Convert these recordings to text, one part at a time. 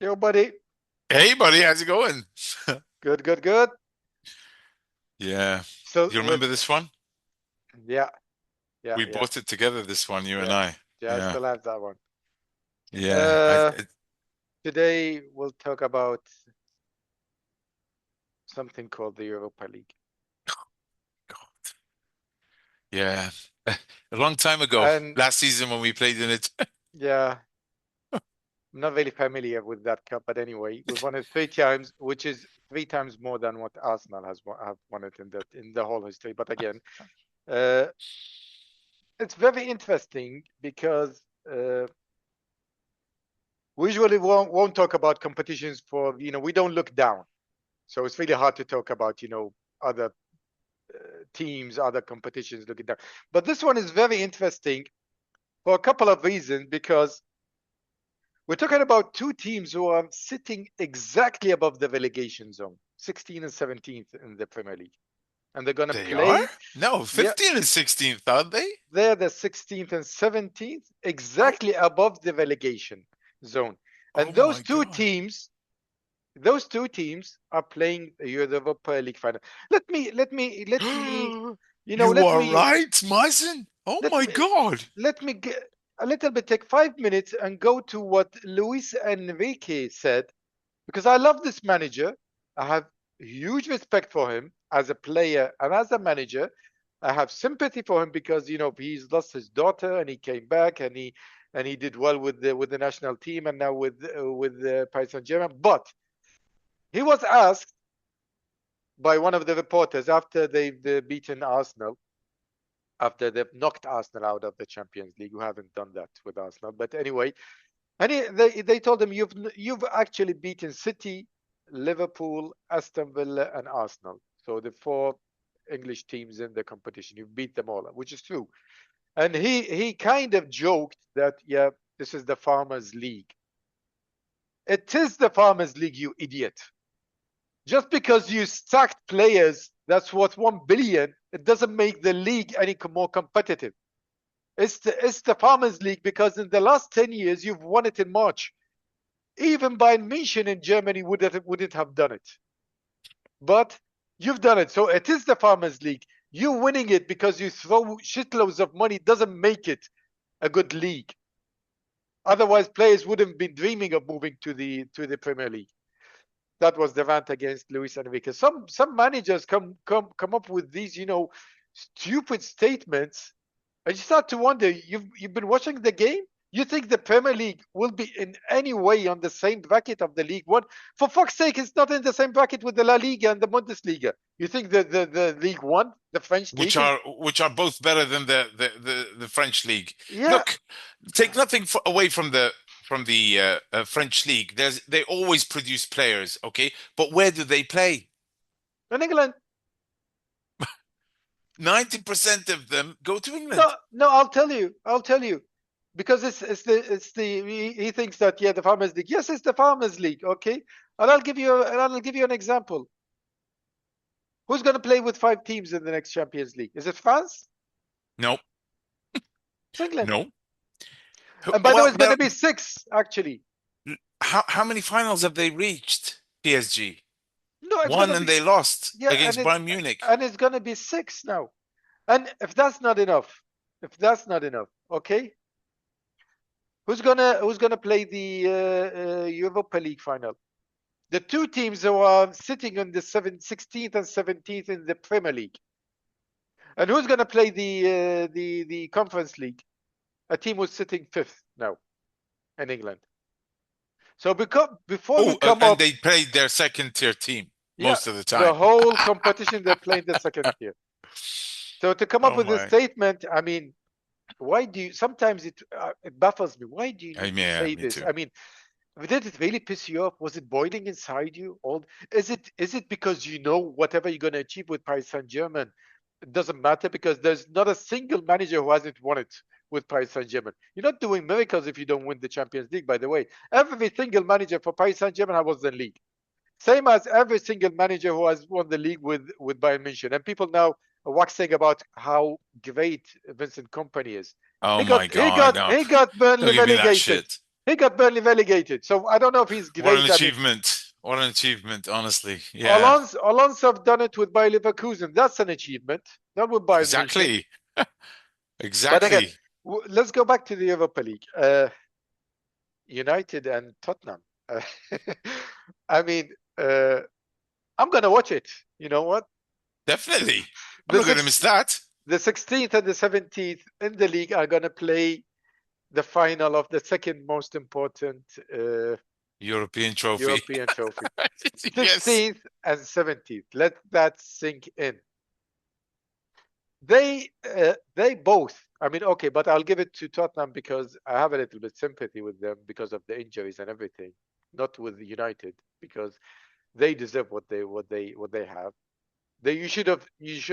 Yo, buddy. Hey, buddy, how's it going? Good, good, good. Yeah. So You remember let's, this one? yeah, yeah, We yeah, bought it together, this one, you and yeah, I. yeah. I Yeah. still have that one. Yeah. Uh, Today we'll talk about something called the Europa League. God. Yeah. A long time ago, And last season when we played in it. yeah, I'm not really familiar with that cup, but anyway, we've won it 3 times, which is 3 times more than what Arsenal have won it in the whole history. But again, uh, it's very interesting because we usually won't talk about competitions for, we don't look down. So it's really hard to talk about, other teams, other competitions looking down. But this one is very interesting for a couple of reasons because we're talking about two teams who are sitting exactly above the relegation zone, 16th and 17th in the Premier League. And they're going to They are? play, No, yeah, 15th and 16th, aren't they? they're the 16th and 17th, exactly above the relegation zone. And Oh my God. those two teams are playing the Europa League final. Let me, you know, You let are me, right, Mazen. Oh let my me, God. let me get a little bit, take 5 minutes and go to what Luis Enrique said, because I love this manager. I have huge respect for him as a player and as a manager. I have sympathy for him because he's lost his daughter and he came back and he did well with the national team and now with Paris Saint-Germain. But he was asked by one of the reporters after they've beaten Arsenal, after they've knocked Arsenal out of the Champions League. We haven't done that with Arsenal, but anyway, and they told him you've actually beaten City, Liverpool, Aston Villa, and Arsenal. So the four English teams in the competition, you've beat them all, which is true. And he kind of joked that, yeah, this is the Farmers League. It is the Farmers League, you idiot. Just because you sacked players that's worth 1 billion, it doesn't make the league any more competitive. It's the Farmers League because in the last 10 years you've won it in March. Even Bayern München in Germany wouldn't have done it. But you've done it. So it is the Farmers League. You winning it because you throw shitloads of money doesn't make it a good league. Otherwise, players wouldn't be dreaming of moving to the Premier League. That was the rant against Luis Enrique. Some managers come up with these, stupid statements, and you start to wonder. You've been watching the game. You think the Premier League will be in any way on the same bracket of the League One? For fuck's sake, it's not in the same bracket with the La Liga and the Bundesliga. You think the League One, the French which league, is? are which are both better than the French league. Yeah. Look, take nothing away from the French league. They always produce players, okay? But where do they play? In England. 90% of them go to No, England. no, I'll tell you, because he thinks that, yeah, the Farmers League. Yes, it's the Farmers League, okay, and I'll give you an example. Who's going to play with 5 teams in the next Champions League? Is it France? No, It's England. no. And by the way, Well, it's going to be 6 actually. how many finals have they reached? PSG No, it's going one to and be, they lost yeah, and against it's Bayern Munich. and it's going to be 6 now. And if that's not enough, okay, who's gonna play the Europa League final? The two teams who are sitting on the 16th and 17th in the Premier League. And who's going to play the Conference League? A team who's sitting fifth now in England. So before we Oh, come and up, they played their second tier team yeah, most of the the time. whole competition they're playing the second tier. So to come up Oh with this my. statement, I mean, why do you? Sometimes it baffles me. Why do you need to Yeah, say me this? too. I mean, did it really piss you off? Was it boiling inside you? Or is it because whatever you're going to achieve with Paris Saint-Germain, it doesn't matter because there's not a single manager who hasn't won it with Paris Saint-Germain. You're not doing miracles if you don't win the Champions League, by the way. Every single manager for Paris Saint-Germain has won the league. Same as every single manager who has won the league with Bayern München. And people now are waxing about how great Vincent Kompany is. Oh He my got he God, got no. he got Don't Burnley give me that relegated. shit. He got Burnley relegated. So I don't know if he's What an great. I mean, achievement. What an achievement, honestly. Yeah, Alonso have done it with Bayer Leverkusen. That's an achievement. Not with Bayern München. exactly. But again, Exactly. let's go back to the Europa League. United and Tottenham. I mean, I'm going to watch it. You know what? Definitely. I'm The not going to miss six, that. the 16th and the 17th in the league are going to play the final of the second most important European trophy. European trophy. Yes. 16th and 17th. Let that sink in. They both. I mean, okay, but I'll give it to Tottenham because I have a little bit sympathy with them because of the injuries and everything. Not with United because they deserve what they have. You should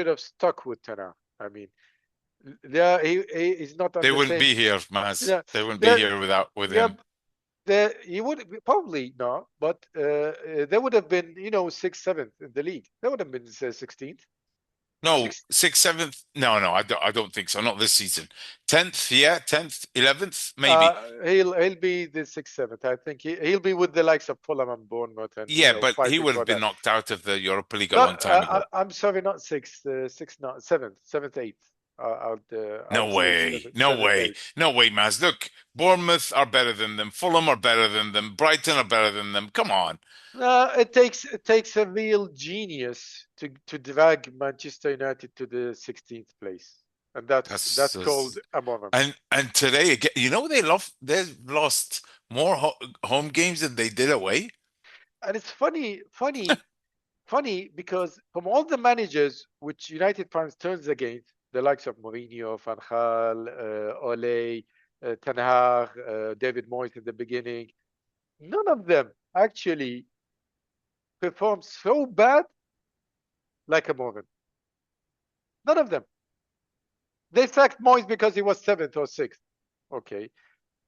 have stuck with Tana. I mean, yeah, he is not on They the wouldn't same. be here, Maz. Yeah, They wouldn't be yeah, here with yeah. him. He would probably not, but they would have been, sixth, seventh in the league. They would have been 16th. No, Six. sixth, seventh. No, no, I don't think so. Not this season. 10th, yeah, 10th, 11th, maybe. He'll be the sixth, seventh. I think he'll be with the likes of Fulham and Bournemouth, and Yeah, but he fighting would for have been that. knocked out of the Europa League a No, long time ago. I'm sorry, not sixth, sixth, not seventh, seventh, eighth. No I'd say way. No seventh, way. eighth. No way, Maz. Look, Bournemouth are better than them. Fulham are better than them. Brighton are better than them. Come on. It takes a real genius to drag Manchester United to the 16th place, and that's called a moment. And today again, they've lost more home games than they did away. And it's funny because from all the managers which United fans turns against, the likes of Mourinho, Van Gaal, Ole, Ten Hag, David Moyes in the beginning, none of them actually performed so bad like a Morgan. None of them. They sacked Moyes because he was seventh or sixth. Okay.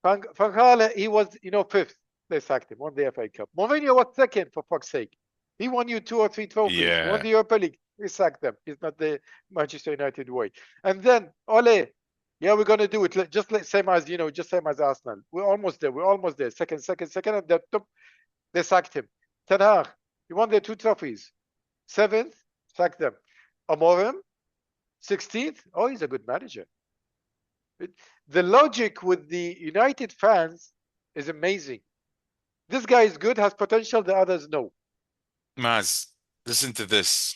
Van Gaal, he was, fifth. They sacked him, won the FA Cup. Mourinho was second, for fuck's sake. He won you 2 or 3 trophies. He won Yeah. the Europa League. We sacked them. It's not the Manchester United way. And then Ole, yeah, we're gonna do it. Just like same as Arsenal. We're almost there. We're almost there. Second, and then they sacked him. Ten Hag, he won their 2 trophies. Seventh, sacked them. Amorim, 16th. Oh, he's a good manager. The logic with the United fans is amazing. This guy is good, has potential. The others no. Maz, listen to this.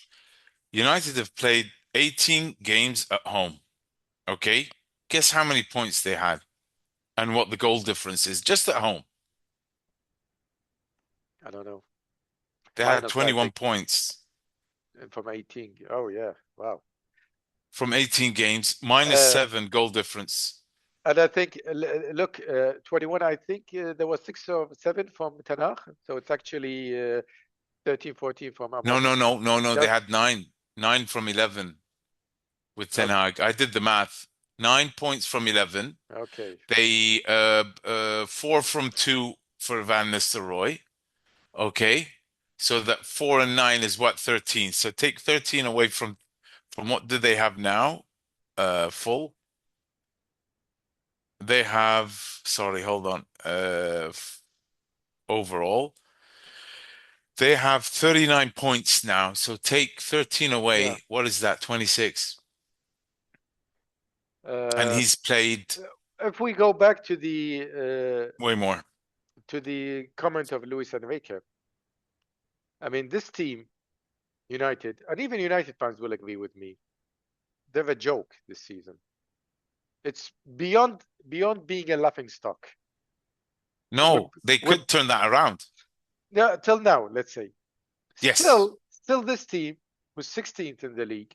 United have played 18 games at home. Okay? Guess how many points they had and what the goal difference is just at home. I don't know. They had Minus, I 21 think, points and from 18. Oh yeah, wow. from 18 games, minus Uh, 7 goal difference. and I think, look, 21. I think there was 6 or 7 from Ten Hag, so it's actually 13, 14 from No, Amorim. no, no, no, no. They Yeah. had 9. 9 from 11 with Ten Okay. Hag. I did the math. 9 points from 11. Okay. They 4 from 2 for Van Nistelrooy. Okay. So that 4 and 9 is what, 13. So take 13 away from what do they have now? Full. They have, sorry, hold on. Overall, they have 39 points now. So take 13 Yeah. away. What is that? 26. And Uh, he's played if we go back to way more. the comment of Luis Enrique, I mean, this team, United, and even United fans will agree with me, they're a joke this season. It's beyond being a laughing stock. We're, No, they we're, could turn that around. yeah, till now, let's say. Yes, Still, this team was 16th in the league.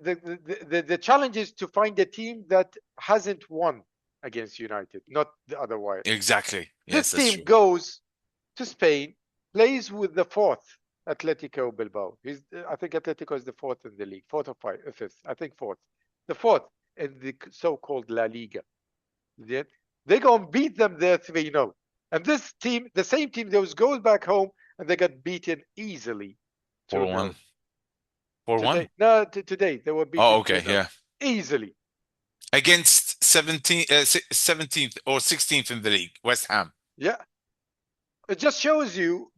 The challenge is to find a team that hasn't won against United, not the other way. exactly. This Yes, that's team true. goes to Spain, plays with the fourth Atletico Bilbao. I think Atletico is the fourth in the league, fourth or fifth. I think fourth. The fourth in the so-called La Liga. Then they go and beat them there 3-0. And this team, the same team, those goes back home and they got beaten easily 2-0. 4-1. 4-1? Today, no, today they were Oh, beaten okay, 2-0 yeah. easily. Against 17th or 16th in the league, West Ham. Yeah, it just shows you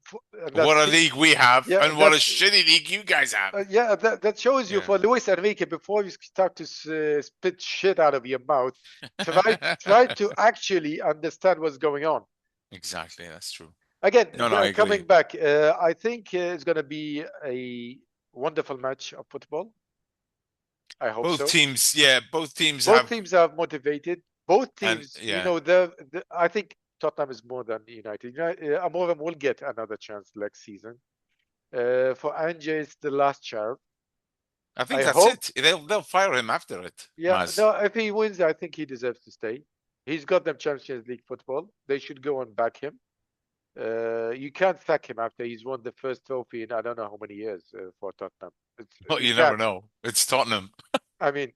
What a league we have, yeah, and what a shitty league you guys have. yeah, that shows you Yeah. for Luis Enrique before you start to spit shit out of your mouth. Try to actually understand what's going on. Exactly, that's true. Again, No, I coming agree. back, I think it's going to be a wonderful match of football. I hope Both so. teams, yeah, both teams Both have, teams are motivated. Both and teams, yeah, I think Tottenham is more than United. Amorim will get another chance next season. For Ange, it's the last chance. I think I that's hope. it. They'll fire him after it, Yeah, Maz. no, if he wins, I think he deserves to stay. He's got them Champions League football. They should go and back him. You can't sack him after he's won the first trophy in I don't know how many years for Tottenham. But You you never can't. know. It's Tottenham. I mean,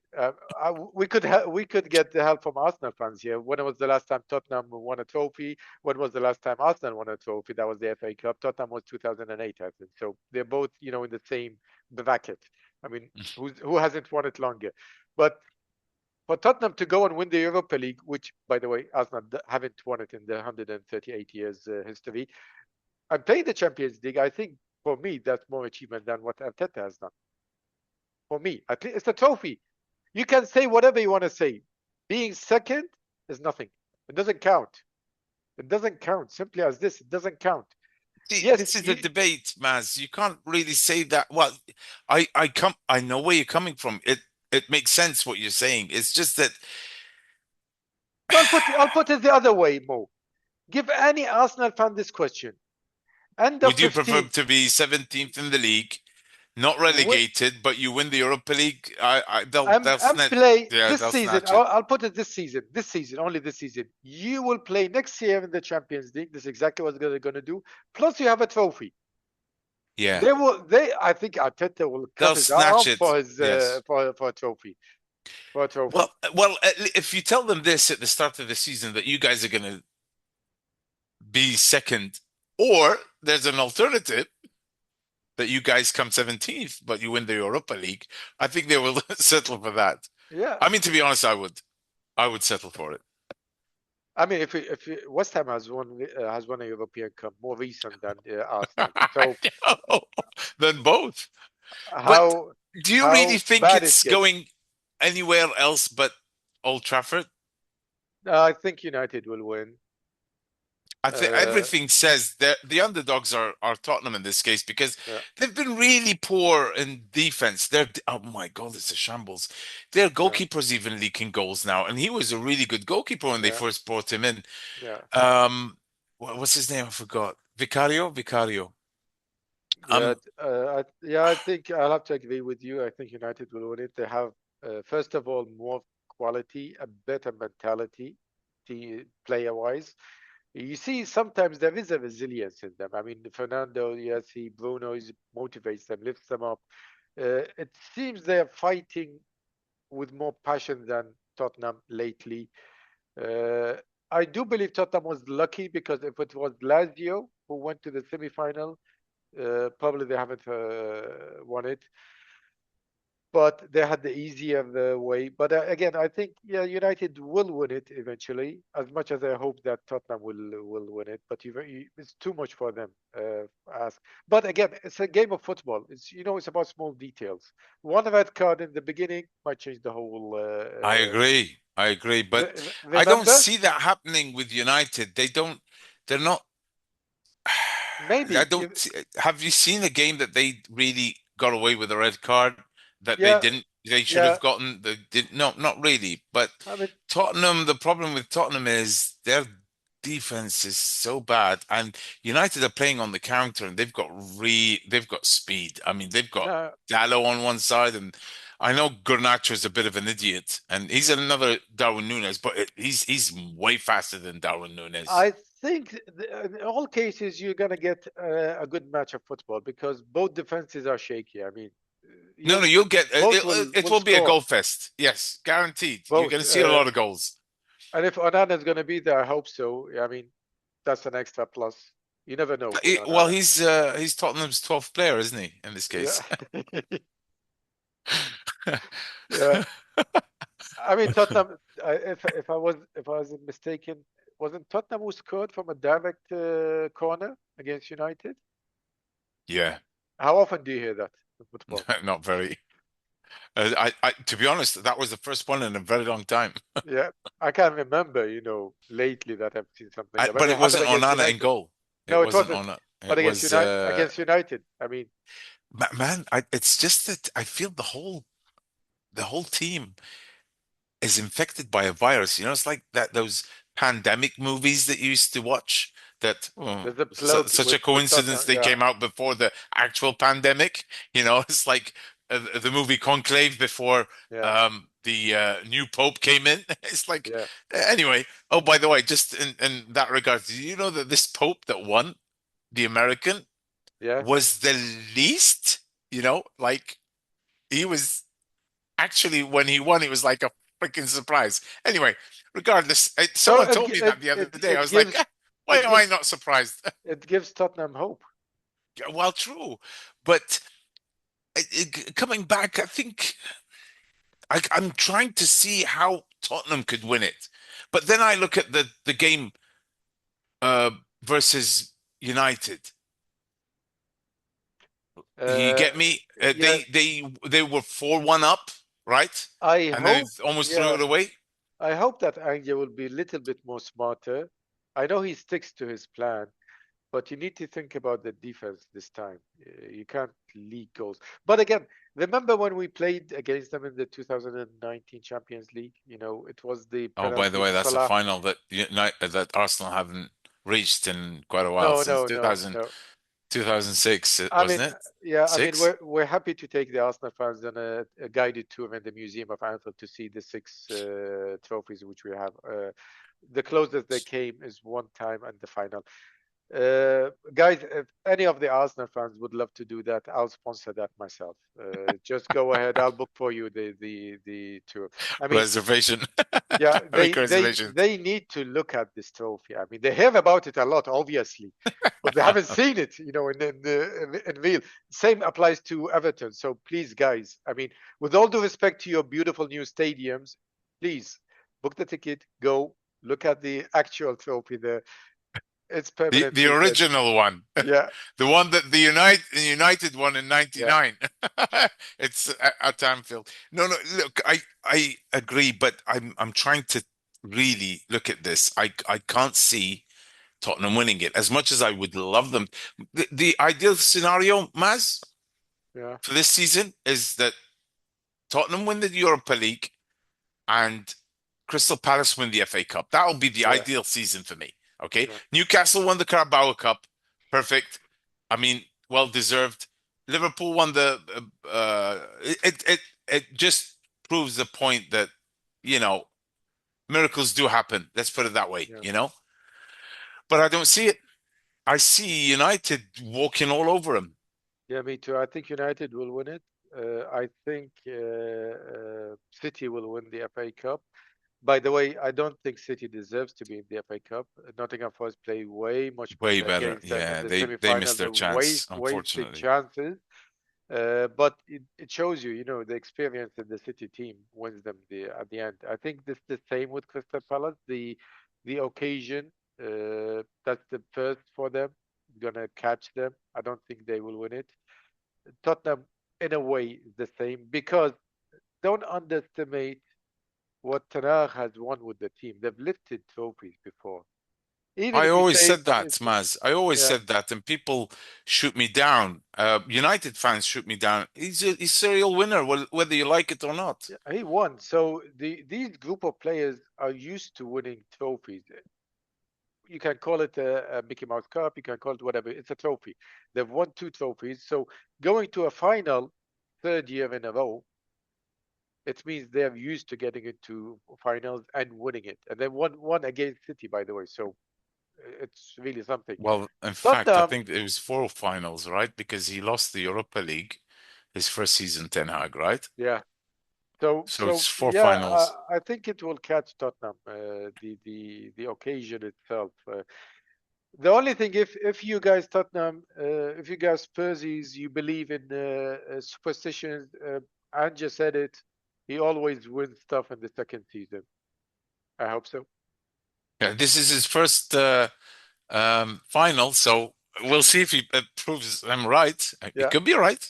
we could get the help from Arsenal fans here. When was the last time Tottenham won a trophy? When was the last time Arsenal won a trophy? That was the FA Cup. Tottenham was 2008, I think. So they're both, in the same bracket. I mean, who hasn't won it longer? But for Tottenham to go and win the Europa League, which, by the way, Arsenal haven't won it in the 138 years history, and play the Champions League, I think for me that's more achievement than what Arteta has done. For me, at least it's a trophy. You can say whatever you want to say. Being second is nothing. It doesn't count. It doesn't count. Simply as this, it doesn't count. See, Yes, this is the debate, Maz. You can't really say that. Well, I know where you're coming from. It makes sense what you're saying. It's just that I'll put it the other way, Mo. Give any Arsenal fan this question. End of would you prefer 15, to be 17th in the league, not wi- relegated, but you win the Europa League? They'll and snatch. play Yeah, this they'll season. snatch it. I'll put it this season, only this season. You will play next year in the Champions League. This is exactly what they're going to do. Plus, you have a trophy. Yeah, They will. I think Arteta will cut they'll his snatch arm it. for his Yes. for a trophy. For a trophy. Well, if you tell them this at the start of the season that you guys are going to be second, or there's an alternative that you guys come 17th, but you win the Europa League, I think they will settle for that. Yeah. I mean, to be honest, I would settle for it. I mean, if West Ham has won a European Cup more recent than Arsenal, so No, then both. But how do you really how think bad it it's gets? going anywhere else but Old Trafford? I think United will win. I think Uh, everything says that the underdogs are Tottenham in this case because yeah, they've been really poor in defense. They're oh my God, it's a shambles. Their yeah, goalkeeper's even leaking goals now, and he was a really good goalkeeper when they yeah, first brought him in. yeah, What's his name? I forgot. Vicario. yeah. Um, I think I'll have to agree with you. I think United will win it. They have, first of all, more quality, a better mentality, player-wise. You see, sometimes there is a resilience in them. I mean, Fernando, yes, Bruno motivates them, lifts them up. It seems they're fighting with more passion than Tottenham lately. Uh, I do believe Tottenham was lucky because if it was Lazio who went to the semi-final, probably they haven't won it, but they had the easier way. But again, I think yeah, United will win it eventually. As much as I hope that Tottenham will win it, but it's too much for them. Ask. But again, it's a game of football. It's about small details. One red card in the beginning might change the whole. I agree. I agree, but I don't Remember, see that happening with United. They don't. They're not. I maybe don't see, have you seen a game that they really got away with a red card that they yeah, didn't they should yeah. have gotten they did no not really but I mean, Tottenham the problem with Tottenham is their defense is so bad and United are playing on the counter and they've got speed. I mean they've got no, Dallo on one side and I know Garnacho is a bit of an idiot and he's another Darwin Nunes but he's way faster than Darwin Nunes. I think in all cases you're gonna get a good match of football because both defenses are shaky. I mean, No, you you'll get both will it will will be a score goal fest. Yes, guaranteed. You're both. going to see a lot of goals. And if Onana's gonna be there, I hope so. I mean, that's an extra plus. You never know with Well, Onana. he's Tottenham's 12th player, isn't he? In this Yeah, case. yeah. I mean, Tottenham. If I wasn't mistaken, wasn't Tottenham who scored from a direct corner against United? Yeah, How often do you hear that in football? not very. To be honest, that was the first one in a very long time. Yeah, I can't remember, lately that I've seen something. But But it it happened wasn't against Onana in United. goal. It No, it wasn't wasn't. on. But It was Against United, I mean, man. It's just that I feel the whole team is infected by a virus. It's like that those pandemic movies that you used to watch. That there's a plot such a with coincidence Tottenham. they Yeah, came out before the actual pandemic. It's like the movie Conclave before yeah, the new Pope came in. It's like yeah, anyway. Oh, by the way, just in that regard, do you know that this Pope that won, the American, yeah. was the least? Like he was actually when he won, it was like a freaking surprise. Anyway, regardless, So someone told me that the other day. I it was like, gives why it am I gives not surprised? it gives Tottenham hope. Well, true, but coming back, I think I'm trying to see how Tottenham could win it, but then I look at the game uh, versus United. You Uh, get me? yeah, They were 4-1 up, right? I And then hope. almost threw Yeah, it away. I hope that Ange will be a little bit more smarter. I know he sticks to his plan, but you need to think about the defense this time. You can't leak goals. But again, remember when we played against them in the 2019 Champions League? It was the Oh, by the penalty way, to that's a Salah. final that Arsenal haven't reached in quite a while No, since no, no, no. 2006, I mean, wasn't it? yeah, I mean, Six? we're happy to take the Arsenal fans on a guided tour in the Museum of Anfield to see the six trophies which we have. The closest they came is one time at the final. Guys, if any of the Arsenal fans would love to do that, I'll sponsor that myself. Just go ahead. I'll book for you the tour. I mean, Reservation. yeah, Make a reservation. they need to look at this trophy. I mean, they hear about it a lot, obviously, but they haven't seen it, in real. Same applies to Everton. So please, guys, I mean, with all due respect to your beautiful new stadiums, please book the ticket, go look at the actual trophy there. It's The permanently dead. original one. Yeah, The one that the United won in yeah, 99. It's at Anfield. No, no, look, I agree, but I'm trying to really look at this. I can't see Tottenham winning it as much as I would love them. The ideal scenario, Maz, yeah, for this season is that Tottenham win the Europa League and Crystal Palace win the FA Cup. That will be the yeah, ideal season for me. Okay. yeah, Newcastle won the Carabao Cup. Perfect. I mean, well deserved. Liverpool won the. It just proves the point that you know miracles do happen. Let's put it that way. yeah. But I don't see it. I see United walking all over them. Yeah, me too. I think United will win it. I think City will win the FA Cup. By the way, I don't think City deserves to be in the FA Cup. Nottingham Forest play way much Way better better. against them in Yeah, the they semi-final. missed their They chance, wasted unfortunately. chances. But it shows you, the experience in the City team wins them at the end. I think this the same with Crystal Palace. The occasion, that's the first for them. Gonna catch them. I don't think they will win it. Tottenham, in a way, is the same because don't underestimate what Ten Hag has won with the team. They've lifted trophies before. Even I if you always say said that, Maz. I always yeah, said that, and people shoot me down. United fans shoot me down. He's serial winner, whether you like it or not. yeah, he won. So these group of players are used to winning trophies. You can call it a Mickey Mouse Cup, you can call it whatever. It's a trophy. They've won two trophies. So going to a final third year in a row, it means they're used to getting into finals and winning it. And then one against City, by the way. So it's really something. Well, in fact, I Tottenham, think it was four finals, right? Because he lost the Europa League his first season, Ten Hag, right? yeah. So So it's so four yeah, finals. I think it will catch Tottenham. The occasion itself. The only thing, if you guys Tottenham, if you guys Spursies, you believe in superstitions. Anja said it. He always wins stuff in the second season. I hope so. Yeah, this is his first final, so we'll see if he proves I'm right. It Yeah. could be right.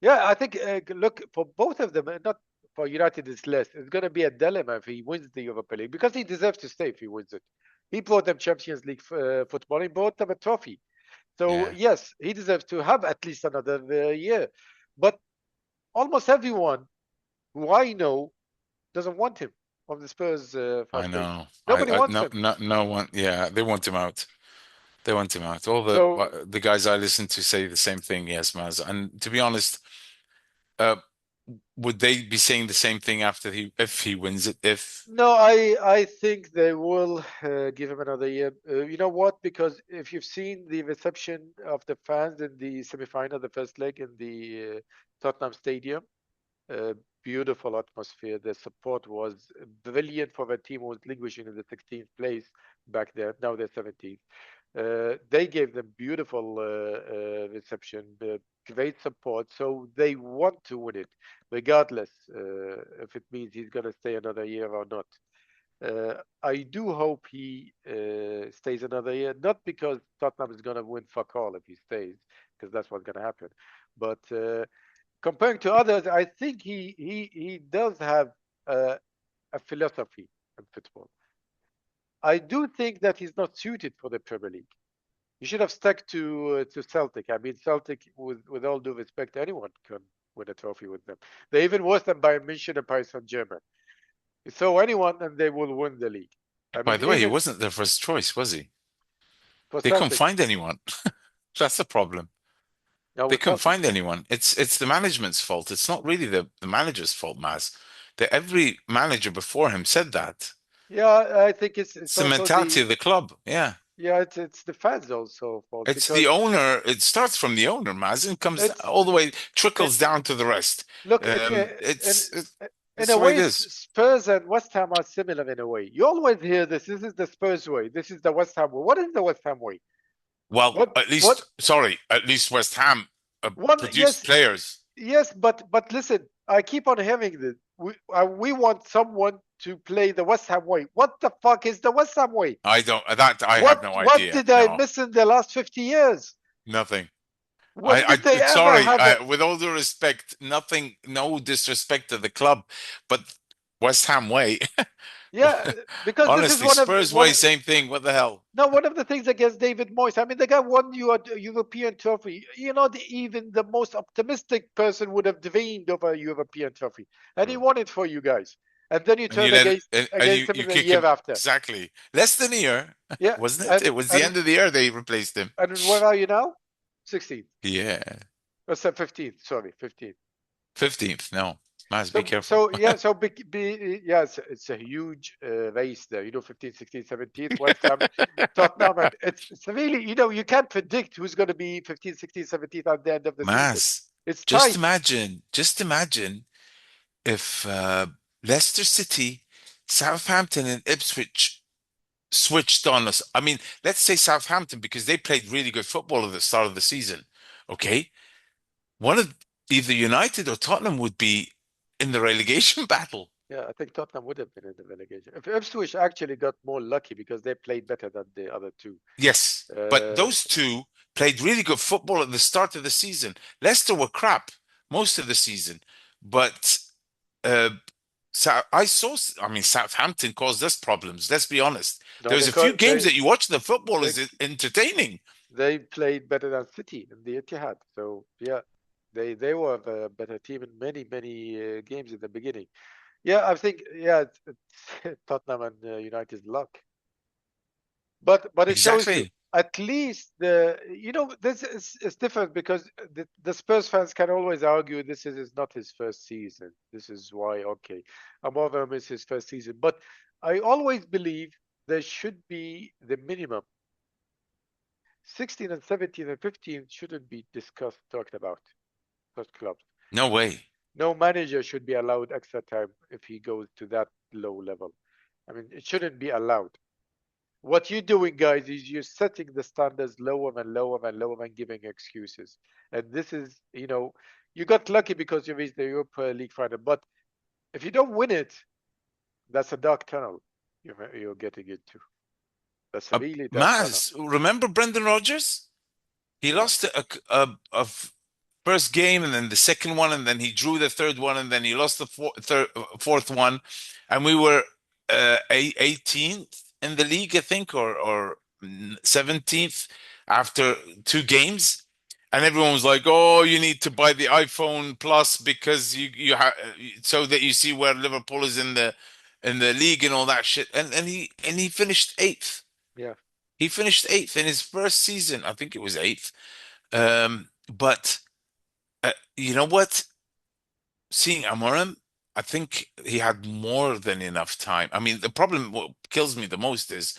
Yeah, I think look for both of them, not for United is less. It's going to be a dilemma if he wins the Europa League because he deserves to stay if he wins it. He brought them Champions League football. He brought them a trophy. So Yeah, yes, he deserves to have at least another year. But almost everyone who I know doesn't want him from the Spurs I fan base. know. Nobody wants No, him. no one. Yeah, they want him out. They want him out. All So the guys I listen to say the same thing. Yes, Maz. And to be honest, uh, would they be saying the same thing after if he wins it? If no, I think they will give him another year. You know what? Because if you've seen the reception of the fans in the semi-final, the first leg in the Tottenham Stadium, uh, beautiful atmosphere. The support was brilliant for the team who was languishing in the 16th place back then. Now they're 17th. They gave them beautiful reception, great support. So they want to win it, regardless if it means he's going to stay another year or not. I do hope he stays another year, not because Tottenham is going to win fuck all if he stays, because that's what's going to happen. But comparing to others, I think he does have a philosophy in football. I do think that he's not suited for the Premier League. You should have stuck to Celtic. I mean, Celtic, with all due respect, anyone can win a trophy with them. They're even worse than Bayern München and Paris Saint-Germain. So anyone, and they will win the league. I by mean, the way, he even wasn't their first choice, was he? for They couldn't Celtic. find anyone. That's the problem. Now They with couldn't Celtic, find anyone. It's the management's fault. It's not really the manager's fault, Maz. That every manager before him said that. yeah, I think it's It's the also mentality the of the club. Yeah. yeah, it's the fans also fault It's because the owner. It starts from the owner, Maz, and comes it's all the way, it, trickles down to the rest. look it, in in It's a the way way it is. Spurs and West Ham are similar in a way. You always hear this. This is the Spurs way. This is the West Ham way. What is the West Ham way? Well, What what at least West Ham one? produced Yes, players. yes, but listen. I keep on hearing this. We want someone to play the West Ham way. What the fuck is the West Ham way? I have no What idea. did I No, miss in the last 50 years? nothing. When did they ever Sorry. have a With all due respect, nothing, no disrespect to the club, but West Ham way. yeah? Because this is Honestly, Spurs way, same thing. What the hell? one of the things against David Moyes. I mean, the guy won you a European trophy. You know, even the most optimistic person would have dreamed of a European trophy, and he True. won it for you guys. And then you And you turn let it, and against him you in the kick year him after. exactly less than a year, Yeah, wasn't it? It was the end of the year they replaced him. and where are you now? 16th. Yeah, Or 15th. Sorry, 15th. 15th. No, Maz, be So, careful. yeah, so yeah, it's a huge race there. 15th, 16th, 17th, West Ham, Tottenham, and it's really, you can't predict who's going to be 15th, 16th, 17th at the end of the season. Maz, It's tight. just imagine if Leicester City, Southampton, and Ipswich switched on us. I mean, let's say Southampton because they played really good football at the start of the season. Okay, one of either United or Tottenham would be in the relegation battle. Yeah, I think Tottenham would have been in the relegation. If Ipswich actually got more lucky because they played better than the other two. Yes, but Uh, those two played really good football at the start of the season. Leicester were crap most of the season, but uh, I mean, Southampton caused us problems. Let's be honest. no, There's a few games that you watch. The football they is entertaining. they played better than City in the Etihad. So yeah, they were a better team in many games in the beginning. Yeah, I think yeah, it's Tottenham and United's luck. But it shows you Exactly. at least this is different because the Spurs fans can always argue this is not his first season. This is why okay, Amorim is his first season. But I always believe there should be the minimum. 16 and 17 and 15 shouldn't be talked about. Those clubs. No way. No manager should be allowed extra time if he goes to that low level. I mean, it shouldn't be allowed. What you're doing, guys, is you're setting the standards lower and lower and lower and giving excuses. And this is, you got lucky because you reached the Europa League final. But If you don't win it, that's a dark tunnel you're getting into. That's a really dark tunnel. Maz, remember Brendan Rodgers? He Yeah, lost a first game and then the second one, and then he drew the third one, and then he lost the fourth one. And we were 18th in the league, I think, or 17th after two games. And everyone was like, "Oh, you need to buy the iPhone Plus because you have so that you see where Liverpool is in the league and all that shit." And he finished eighth. yeah, He finished eighth in his first season. I think it was eighth. But you know what? Seeing Amorim, I think he had more than enough time. I mean, the problem, what kills me the most is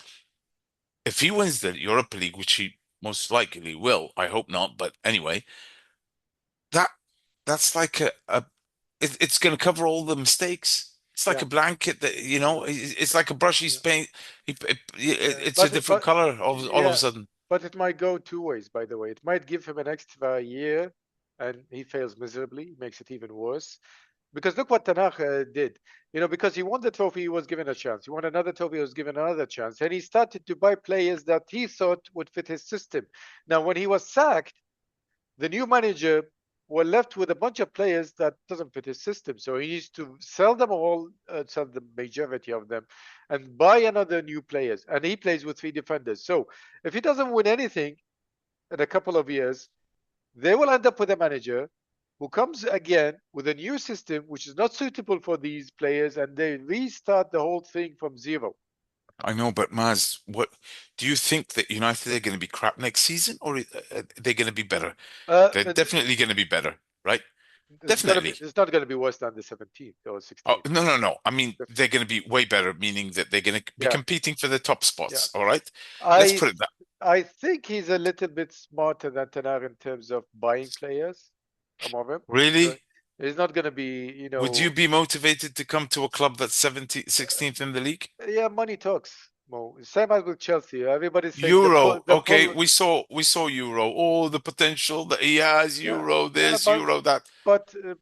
if he wins the Europa League, which he most likely will. I hope not, but anyway, that that's like it's going to cover all the mistakes. It's like yeah, a blanket that it's like a brush he's yeah. paint. Yeah. It's a different color all of a Yeah, sudden. but it might go two ways, by the way. It might give him an extra year and he fails miserably, makes it even worse. Because look what Tanakh did. Because he won the trophy, he was given a chance. He won another trophy, he was given another chance. And he started to buy players that he thought would fit his system. Now, when he was sacked, the new manager were left with a bunch of players that doesn't fit his system. So he needs to sell them all, sell the majority of them, and buy another new players. And he plays with three defenders. So if he doesn't win anything in a couple of years, they will end up with a manager who comes again with a new system which is not suitable for these players, and they restart the whole thing from zero. I know, but Maz, what do you think that United are going to be crap next season, or are they going to be better? They're definitely going to be better, right? Definitely. It's not gonna be worse than the 17th or Oh, 16th. no, no, no. I mean, they're going to be way better, meaning that they're going to be Yeah, competing for the top yeah. spots. All right. Let's I put it that. I think he's a little bit smarter than Tenar in terms of buying players. Some of him. So Really? he's not going to be, Would you be motivated to come to a club that's 17th, 16th in the league? yeah, money talks. Mo. Same as with Chelsea. Everybody's saying Euro. the Okay, pull. we saw Euro. Oh, the potential that he has, Yeah, Euro yeah, this, Euro that.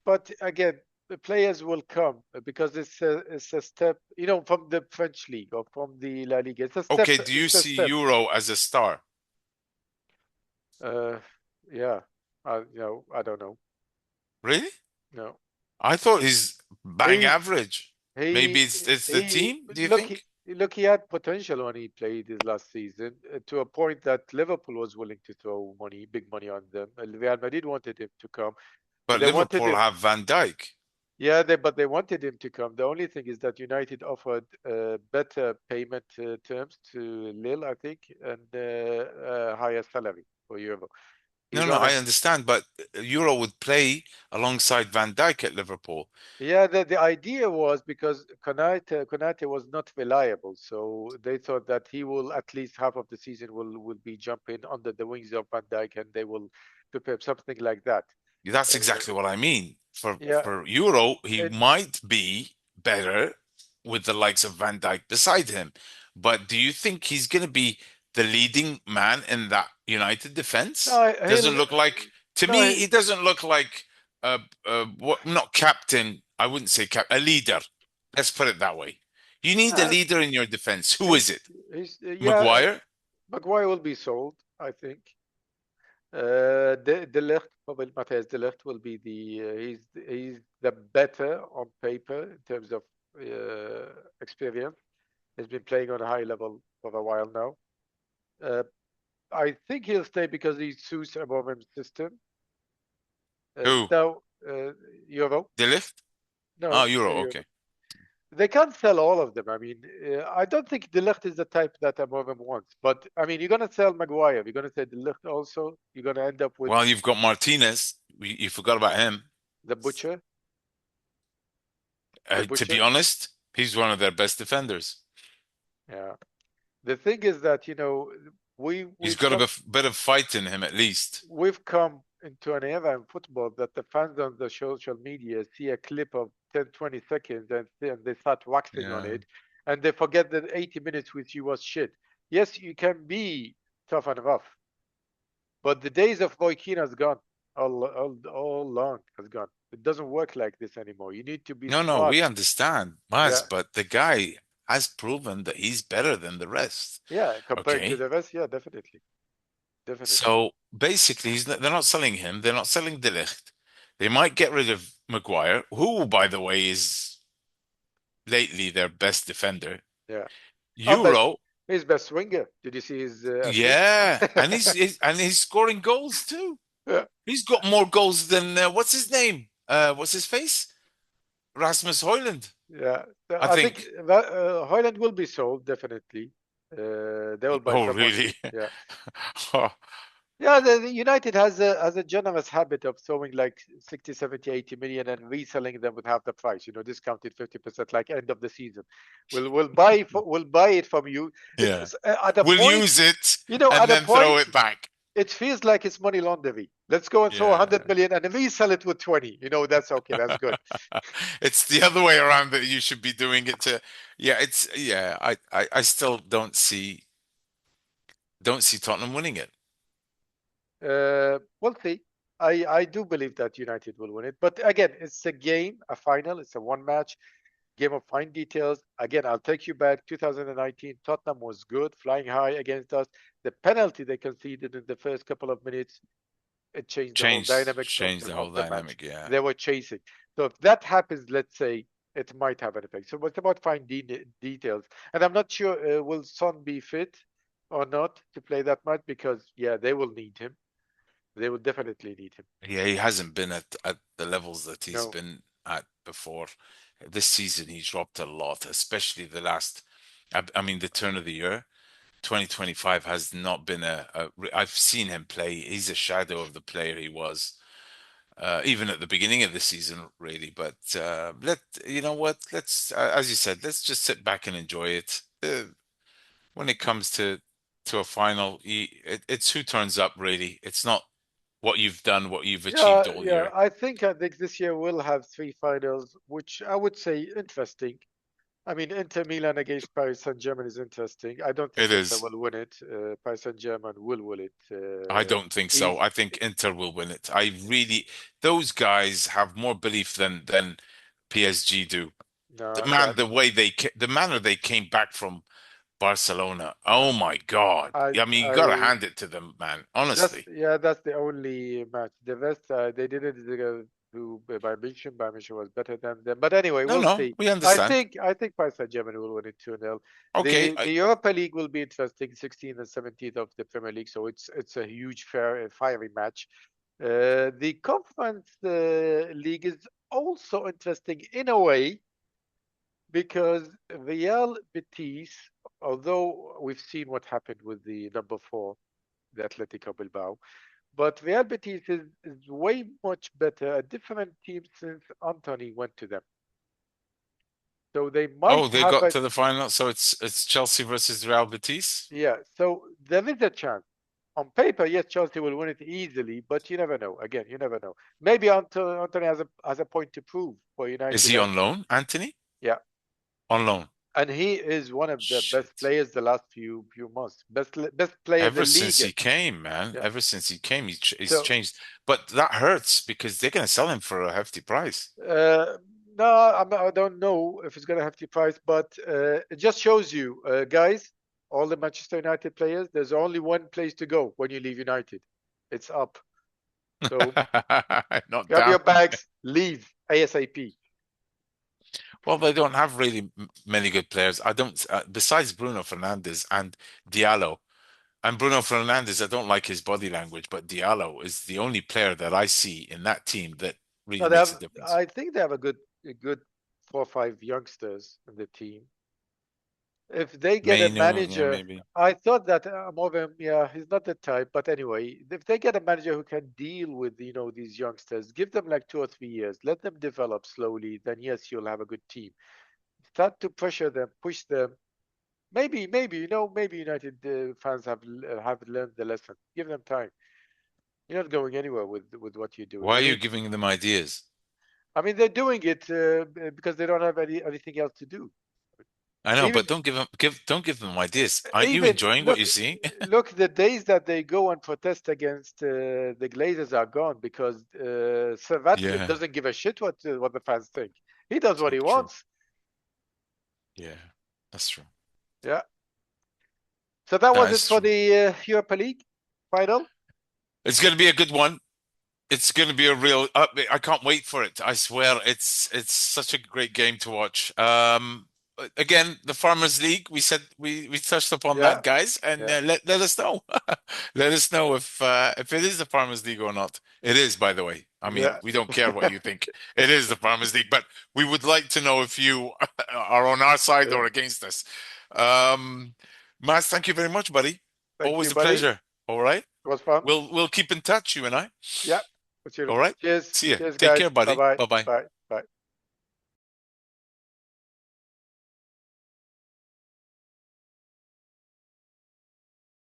but again, the players will come because it's a step, from the French league or from the La Liga. It's a step. Okay, do you It's a see step. Euro as a star? Uh, yeah. I don't know. Really? No. I thought he's bang He average. He Maybe it's the he team, do you look he think? look he had potential when he played his last season to a point that Liverpool was willing to throw money, big money on them. Real Madrid wanted him to come. But They wanted Liverpool him, have Van Dijk. yeah, but they wanted him to come. The only thing is that United offered better payment terms to Lille, I think, and higher salary for Euro. No, He's no, on a I understand, but Euro would play alongside Van Dijk at Liverpool. Yeah, the idea was because Konate was not reliable, so they thought that he will at least half of the season will be jumping under the wings of Van Dijk, and they will prepare something like that. That's Uh, exactly what I mean. For yeah, for Euro, he and might be better with the likes of Van Dijk beside him. But do you think he's going to be the leading man in that United defense? no, Doesn't look like to no, me. He doesn't look like what not captain. I wouldn't say a leader. Let's put it that way. You need a uh, leader in your defense. Who is he's, it? yeah, Maguire? Maguire will be sold, I think. De Ligt, probably Matthias De Ligt will be he's the better on paper in terms of experience. He's been playing on a high level for a while now. Uh, I think he'll stay because he suits Abramov's system. Who? Now, Euro, De Ligt? Oh, no, Euro. Euro. Okay. They can't sell all of them. I mean, I don't think De Ligt is the type that Abramovich wants. But I mean, you're gonna sell Maguire. You're gonna sell De Ligt also. You're gonna end up with Well, you've got Martinez. You forgot about him. the butcher, the To be butcher. honest, he's one of their best defenders. Yeah. The thing is that He's we've got a come bit of fight in him at least. we've come into an era in football that the fans on the social media see a clip of 10, 20 seconds and they start waxing on Yeah. it and they forget that 80 minutes with you was shit. Yes, you can be tough and rough, but the days of Roy Keane has gone. all long has gone. It doesn't work like this anymore. You need to be No, smart. we understand, Yeah, Maz, but the guy has proven that he's better than the rest. yeah. Compared to Okay. the rest, yeah, definitely, definitely. So basically, they're not selling him. They're not selling De Ligt. They might get rid of Maguire, who, by the way, is lately their best defender. Yeah. Our best, Euro, his best winger. Did you see his assist? yeah, and he's scoring goals too. Yeah, He's got more goals than what's his name? What's his face? Rasmus Højlund, yeah. So I I think think. that, Hoyland will be sold definitely. They will buy Oh, someone new. really? Yeah. Oh, Yeah, the United has a generous habit of throwing like 60, 70, 80 million and reselling them with half the price, discounted 50%, like end of the season. We'll buy it from you. yeah. At a We'll point, use it at and a then throw point, it back. it feels like it's money laundering. Let's go and throw Yeah. 100 million and resell it with 20. That's okay. That's good. It's the other way around that you should be doing it to, yeah, I still don't see Tottenham winning it. We'll see. I do believe that United will win it. But again, it's a game, a final. It's a one match. Game of fine details. Again, I'll take you back. 2019, Tottenham was good, flying high against us. The penalty they conceded in the first couple of minutes, it changed the whole Changed dynamics of changed the the of whole the match. dynamic, yeah. They were chasing. So if that happens, let's say it might have an effect. So it's about fine details. And I'm not sure will Son be fit or not to play that match because yeah, they will need him. They will definitely need him. Yeah, he hasn't been at the levels that he's No, been at before. This season he dropped a lot, especially the last I mean the turn of the year. 2025 has not been I've seen him play. He's a shadow of the player he was even at the beginning of the season, really. But you know what? As you said, let's just sit back and enjoy it. When it comes to a final, it's who turns up, really. It's not what you've done, what you've yeah, achieved all yeah. year. I think this year we'll have three finals, which I would say interesting. I mean, Inter Milan against Paris Saint-Germain is interesting. I don't It think Inter is. will win it. Paris Saint-Germain will win it. I don't think so. Easy. I think Inter will win it. Those guys have more belief than PSG do. No, that The manner they came back from Barcelona. Oh my God. I I mean, you gotta I hand it to them, man. Honestly. that's the only match. The rest they didn't do by München. By München was better than them. But anyway, No, we'll no, see. we I understand. think I think Paris Saint-Germain will win it 2-0. Okay. The Europa League will be interesting, 16th and 17th of the Premier League. So it's a huge fair fiery match. The Conference League is also interesting in a way because Real Betis, although we've seen what happened with the number four, the Atletico Bilbao, but Real Betis is way much better, a different team since Anthony went to them. So they Oh, might they have got a, to the final, so it's Chelsea versus Real Betis. yeah, so there is a chance. On paper, yes, Chelsea will win it easily, but you never know. Again, you never know. Maybe Anthony has a point to prove for Is United. he And on loan, Anthony? yeah, On loan. and he is one of the best Shit. players the last few months. Best player in the Ever league. since he came, man. Yeah. Ever since he came, he's So changed. But that hurts because they're gonna sell him for a hefty price. uh, no, I don't know if it's gonna have to price, but it just shows you, guys, all the Manchester United players. There's only one place to go when you leave United. It's up. So Not grab your down. bags, leave ASAP. Well, they don't have really many good players. I don't, besides Bruno Fernandes and Diallo. And Bruno Fernandes, I don't like his body language, but Diallo is the only player that I see in that team that No, really they makes have. a difference. I think they have a good 4 or 5 youngsters in the team. If they get a Mainu, yeah, manager, maybe. I thought that Morgan, yeah, he's not the type. But anyway, if they get a manager who can deal with these youngsters, give them like 2 or 3 years, let them develop slowly. Then yes, you'll have a good team. Start to pressure them, push them. Maybe maybe United fans have learned the lesson. Give them time. You're not going anywhere with what you're doing. Why I are you mean, giving them ideas? they're doing it because they don't have anything else to do. I know, Even but don't give them ideas. Aren't you even enjoying what look you're seeing? look the days that they go and protest against the Glazers are gone because Sir Ratcliffe Yeah, doesn't give a shit what the fans think. He does what true, he true. wants. Yeah, that's true. Yeah. So that That was it is for true. the Europa League final. It's going to be a good one. It's going to be a real. I can't wait for it. I swear, it's such a great game to watch. Again, the Farmers League. We said we touched upon Yeah. that, guys, and Yeah. let us know. Let us know if it is the Farmers League or not. It is, by the way. I mean, Yeah. we don't care what you think. It is the Farmers League, but we would like to know if you are on our side Yeah. or against us. Um, Maz, thank you very much, buddy. Thank Always you, a buddy. It pleasure. All right. was fun. We'll keep in touch, you and I. Yeah. All right. Cheers. See ya. Cheers, Take care, guys. buddy. Bye-bye. Bye bye. Bye.